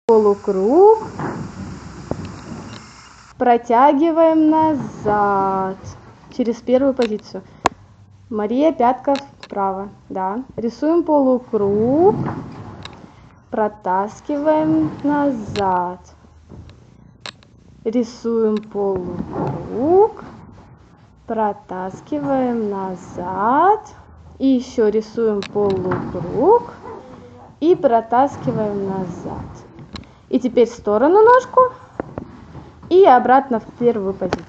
Полукруг. Протягиваем назад через первую позицию. Мария, пятка вправо, да. Рисуем полукруг, протаскиваем назад. Рисуем полукруг, протаскиваем назад. И еще рисуем полукруг и протаскиваем назад. И теперь в сторону ножку и обратно в первую позицию.